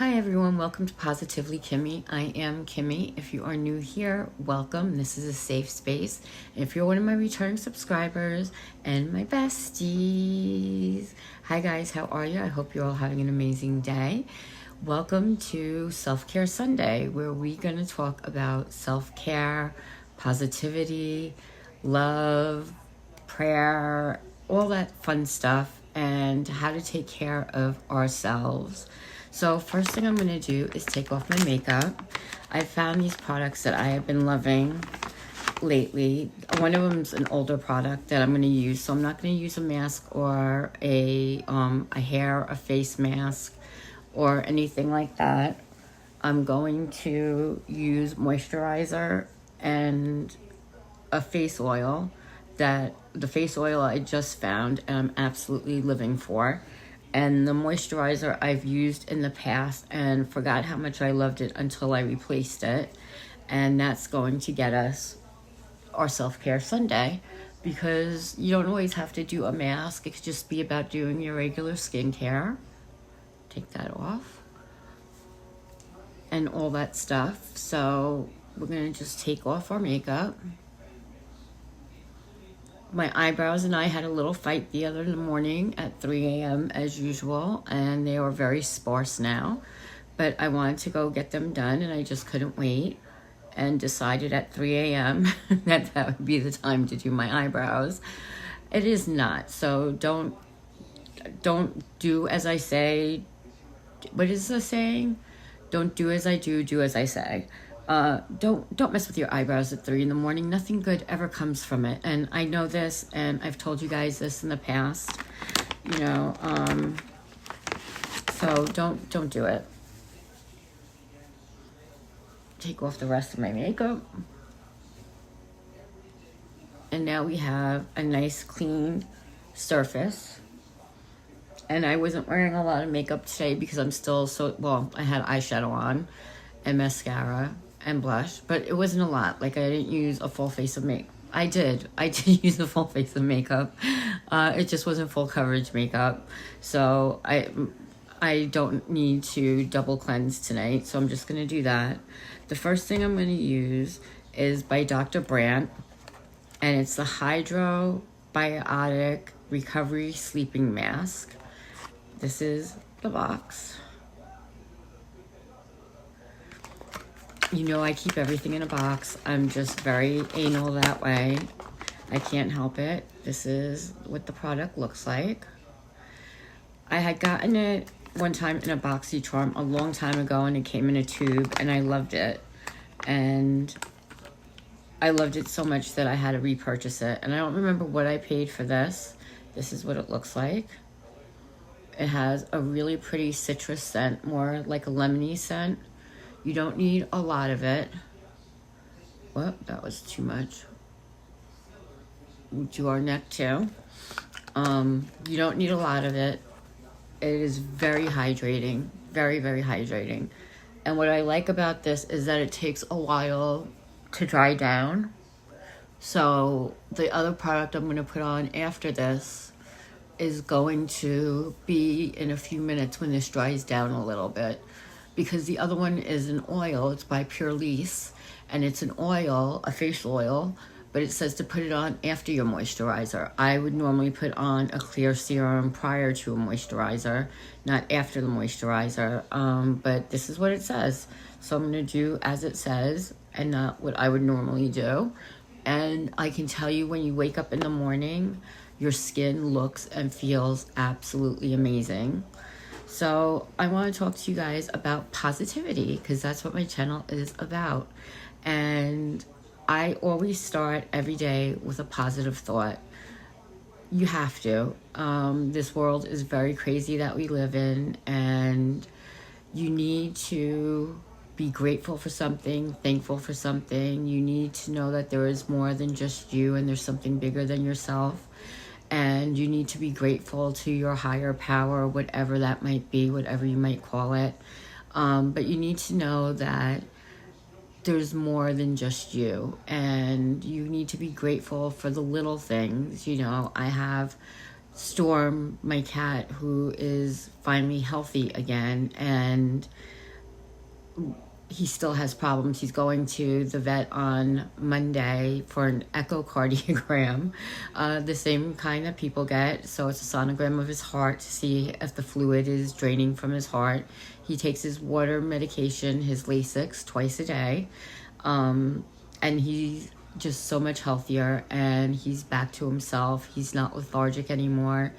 Hi everyone, welcome to Positively Kimmie. I am Kimmie. If you are new here, welcome. This is a safe space. And if you're one of my returning subscribers and my besties, hi guys, how are you? I hope you're all having an amazing day. Welcome to Self-Care Sunday, where we're going to talk about self-care, positivity, love, prayer, all that fun stuff, and how to take care of ourselves. So first thing I'm going to do is take off my makeup. I found these products that I have been loving lately. One of them is an older product that I'm going to use. So I'm not going to use a mask or a face mask or anything like that. I'm going to use moisturizer and a face oil. The face oil I just found and I'm absolutely living for. And the moisturizer I've used in the past and forgot how much I loved it until I replaced it. And that's going to get us our self-care Sunday, because you don't always have to do a mask. It could just be about doing your regular skincare. Take that off. And all that stuff. So we're going to just take off our makeup. My eyebrows and I had a little fight the other morning at 3 a.m. as usual, and they are very sparse now. But I wanted to go get them done, and I just couldn't wait, and decided at 3 a.m. that would be the time to do my eyebrows. It is not, so don't do as I say. What is the saying? Don't do as I do, do as I say. Don't mess with your eyebrows at 3 in the morning. Nothing good ever comes from it. And I know this, and I've told you guys this in the past, so don't do it. Take off the rest of my makeup. And now we have a nice clean surface. And I wasn't wearing a lot of makeup today because I'm still I had eyeshadow on and mascara and blush, but it wasn't a lot. Like, I didn't use a full face of makeup. I did use a full face of makeup. It just wasn't full coverage makeup. So I don't need to double cleanse tonight. So I'm just going to do that. The first thing I'm going to use is by Dr. Brandt, and it's the Hydro Biotic Recovery Sleeping Mask. This is the box. You know, I keep everything in a box. I'm just very anal that way. I can't help it. This is what the product looks like. I had gotten it one time in a BoxyCharm a long time ago, and it came in a tube, and I loved it. And I loved it so much that I had to repurchase it. And I don't remember what I paid for this. This is what it looks like. It has a really pretty citrus scent, more like a lemony scent. You don't need a lot of it. Well, that was too much. Do our neck too. You don't need a lot of it. It is very hydrating. Very, very hydrating. And what I like about this is that it takes a while to dry down. So the other product I'm going to put on after this is going to be in a few minutes when this dries down a little bit. Because the other one is an oil. It's by Purlisse, and it's an oil, a facial oil, but it says to put it on after your moisturizer. I would normally put on a clear serum prior to a moisturizer, not after the moisturizer, but this is what it says. So I'm going to do as it says and not what I would normally do. And I can tell you, when you wake up in the morning, your skin looks and feels absolutely amazing. So I want to talk to you guys about positivity, because that's what my channel is about. And I always start every day with a positive thought. You have to. This world is very crazy that we live in, and you need to be grateful for something, thankful for something. You need to know that there is more than just you, and there's something bigger than yourself. And you need to be grateful to your higher power, whatever that might be, whatever you might call it. But you need to know that there's more than just you. And you need to be grateful for the little things. I have Storm, my cat, who is finally healthy again, and he still has problems. He's going to the vet on Monday for an echocardiogram, the same kind that people get. So it's a sonogram of his heart to see if the fluid is draining from his heart. He takes his water medication, his Lasix, twice a day. And he's just so much healthier, and he's back to himself. He's not lethargic anymore.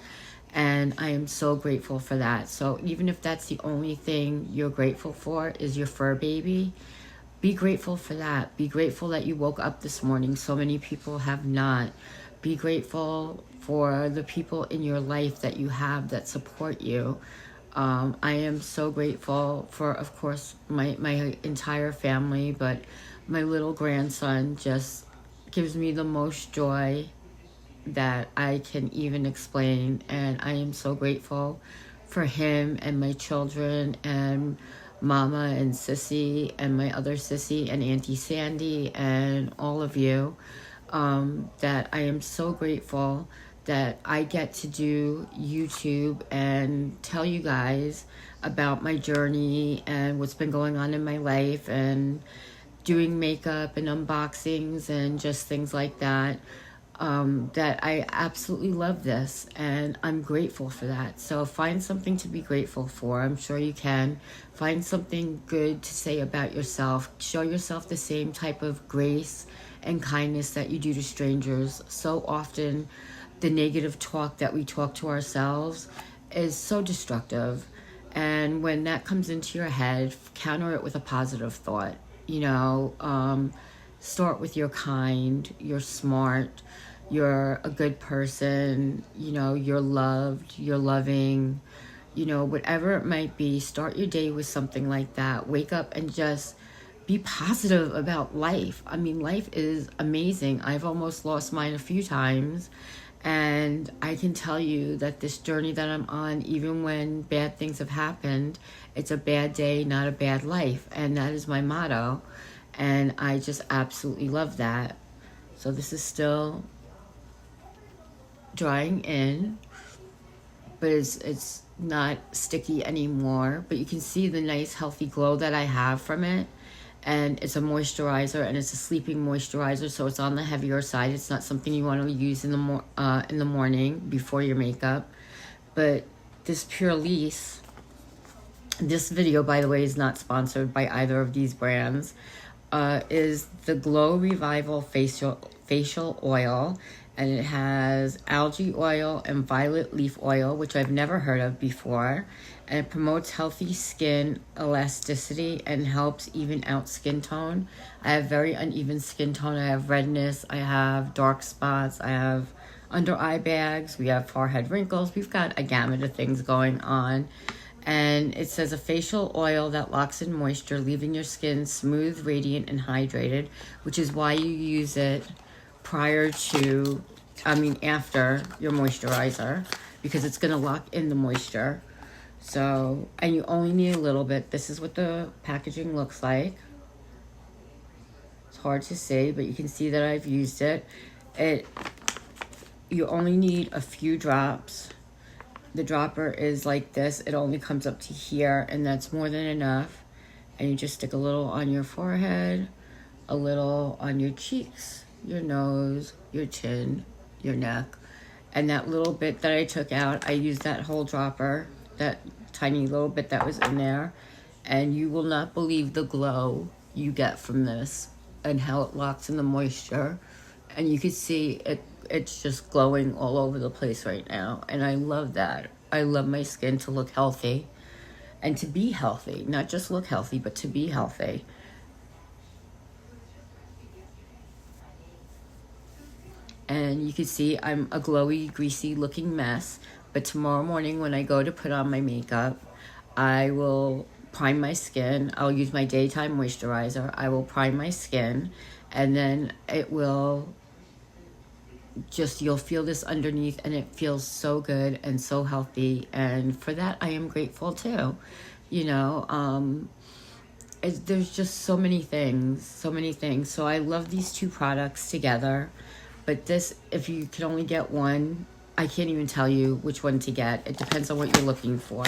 And I am so grateful for that. So even if that's the only thing you're grateful for is your fur baby, be grateful for that. Be grateful that you woke up this morning. So many people have not. Be grateful for the people in your life that you have that support you. I am so grateful for, of course, my entire family, but my little grandson just gives me the most joy that I can even explain, and I am so grateful for him and my children and Mama and Sissy and my other Sissy and Auntie Sandy and all of you, that I am so grateful that I get to do YouTube and tell you guys about my journey and what's been going on in my life, and doing makeup and unboxings and just things like that. That I absolutely love this, and I'm grateful for that. So find something to be grateful for. I'm sure you can. Find something good to say about yourself. Show yourself the same type of grace and kindness that you do to strangers. So often the negative talk that we talk to ourselves is so destructive, and when that comes into your head, counter it with a positive thought. Start with you're kind, you're smart, you're a good person, you're loved, you're loving, whatever it might be. Start your day with something like that. Wake up and just be positive about life. I mean, life is amazing. I've almost lost mine a few times, and I can tell you that this journey that I'm on, even when bad things have happened, it's a bad day, not a bad life. And that is my motto. And I just absolutely love that. So this is still drying in, but it's not sticky anymore. But you can see the nice healthy glow that I have from it. And it's a moisturizer, and it's a sleeping moisturizer, so it's on the heavier side. It's not something you want to use in the morning before your makeup. But this Purlisse, this video, by the way, is not sponsored by either of these brands, is the Glow Revival facial oil, and it has algae oil and violet leaf oil, which I've never heard of before. And it promotes healthy skin elasticity and helps even out skin tone. I have very uneven skin tone. I have redness, I have dark spots, I have under eye bags, we have forehead wrinkles. We've got a gamut of things going on. And it says a facial oil that locks in moisture, leaving your skin smooth, radiant, and hydrated, which is why you use it after your moisturizer, because it's going to lock in the moisture. So, and you only need a little bit. This is what the packaging looks like. It's hard to see, but you can see that I've used it. You only need a few drops. The dropper is like this. It only comes up to here, and that's more than enough. And you just stick a little on your forehead, a little on your cheeks, your nose, your chin, your neck. And that little bit that I took out, I used that whole dropper, that tiny little bit that was in there. And you will not believe the glow you get from this and how it locks in the moisture. And you can see it's just glowing all over the place right now. And I love that. I love my skin to look healthy and to be healthy. Not just look healthy, but to be healthy. And you can see I'm a glowy, greasy looking mess. But tomorrow morning when I go to put on my makeup, I will prime my skin. I'll use my daytime moisturizer. I will prime my skin, and then it will you'll feel this underneath, and it feels so good and so healthy. And for that, I am grateful too. There's just so many things. So I love these two products together. But this, if you can only get one, I can't even tell you which one to get. It depends on what you're looking for.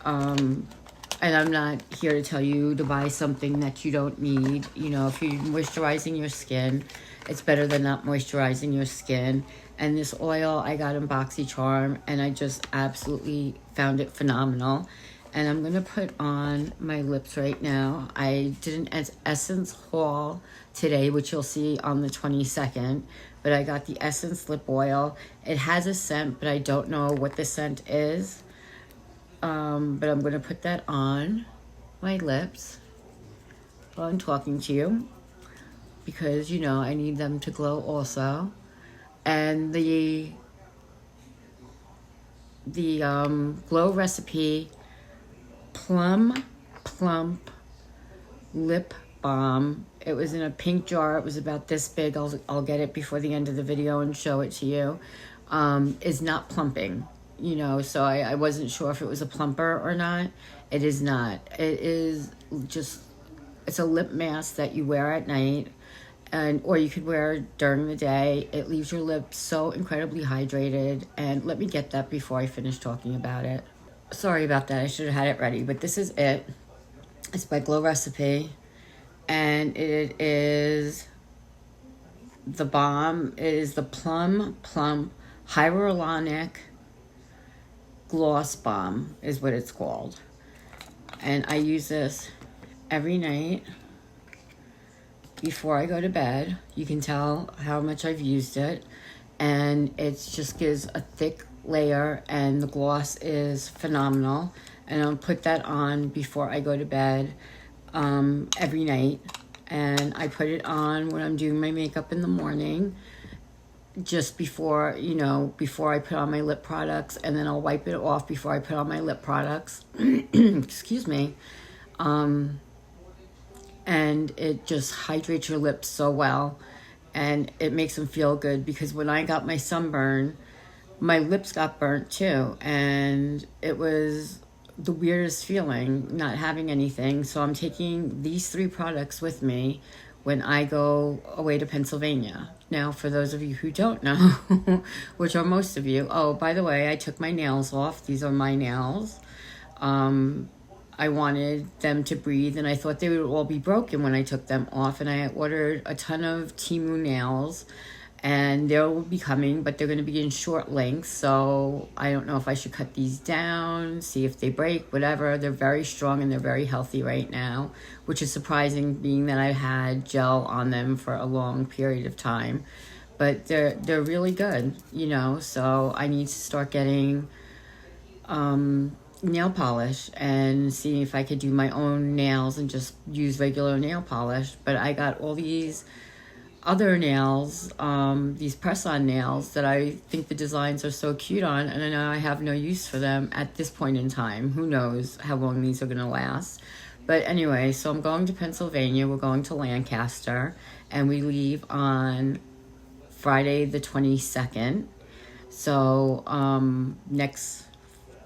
And I'm not here to tell you to buy something that you don't need. You know, if you're moisturizing your skin, it's better than not moisturizing your skin. And this oil I got in BoxyCharm, and I just absolutely found it phenomenal. And I'm going to put on my lips right now. I did an Essence haul today, which you'll see on the 22nd. But I got the Essence lip oil. It has a scent, but I don't know what the scent is. But I'm going to put that on my lips while I'm talking to you, because, you know, I need them to glow also. And the Glow Recipe Plump Lip Balm. It was in a pink jar. It was about this big. I'll get it before the end of the video and show it to you. Is not plumping. You know, so I wasn't sure if it was a plumper or not. It is not. It is just, it's a lip mask that you wear at night, or you could wear during the day. It leaves your lips so incredibly hydrated. And let me get that before I finish talking about it. Sorry about that. I should have had it ready, but this is it. It's by Glow Recipe, and it is the Balm. It is the Plump Hyaluronic Gloss Balm is what it's called. And I use this every night before I go to bed. You can tell how much I've used it. And it just gives a thick layer, and the gloss is phenomenal. And I'll put that on before I go to bed every night. And I put it on when I'm doing my makeup in the morning, just before, you know, before I put on my lip products, and then I'll wipe it off before I put on my lip products. Excuse me. And it just hydrates your lips so well, and it makes them feel good, because when I got my sunburn, my lips got burnt too, and it was the weirdest feeling not having anything. So I'm taking these 3 products with me when I go away to Pennsylvania. Now, for those of you who don't know, which are most of you, oh, by the way, I took my nails off. These are my nails. I wanted them to breathe, and I thought they would all be broken when I took them off. And I ordered a ton of Temu nails, and they will be coming, but they're going to be in short lengths. So I don't know if I should cut these down, see if they break, whatever. They're very strong and they're very healthy right now, which is surprising, being that I've had gel on them for a long period of time. But they're really good, you know. So I need to start getting nail polish and see if I could do my own nails and just use regular nail polish. But I got all these other nails, these press-on nails that I think the designs are so cute on, and I know I have no use for them at this point in time. Who knows how long these are going to last. But anyway, so I'm going to Pennsylvania. We're going to Lancaster, and we leave on Friday the 22nd. So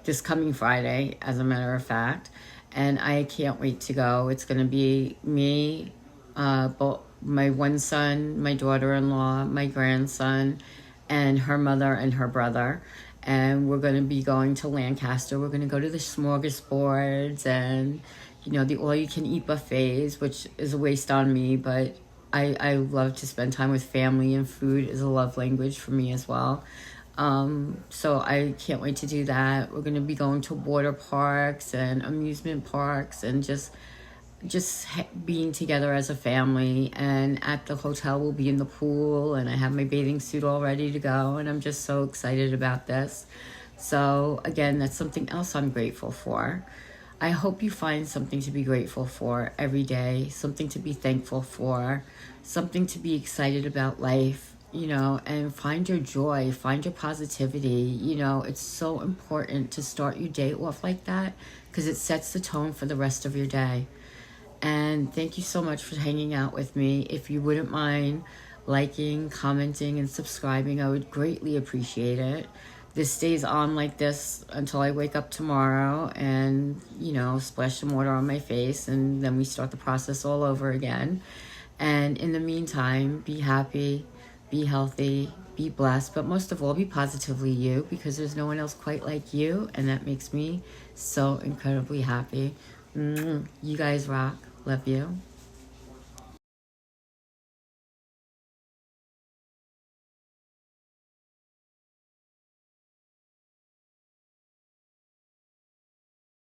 this coming Friday, as a matter of fact, and I can't wait to go. It's going to be me, my one son, my daughter-in-law, my grandson, and her mother and her brother. And we're going to be going to Lancaster. We're going to go to the smorgasbords and, you know, the all-you-can-eat buffets, which is a waste on me, but I love to spend time with family, and food is a love language for me as well. So I can't wait to do that. We're going to be going to water parks and amusement parks, and just being together as a family. And at the hotel, we'll be in the pool, and I have my bathing suit all ready to go, and I'm just so excited about this. So again, that's something else I'm grateful for. I hope you find something to be grateful for every day, something to be thankful for, something to be excited about life, you know, and find your joy, find your positivity. You know, it's so important to start your day off like that, because it sets the tone for the rest of your day. And thank you so much for hanging out with me. If you wouldn't mind liking, commenting, and subscribing, I would greatly appreciate it. This stays on like this until I wake up tomorrow and, you know, splash some water on my face, and then we start the process all over again. And in the meantime, be happy, be healthy, be blessed, but most of all, be positively you, because there's no one else quite like you, and that makes me so incredibly happy. You guys rock. Love you.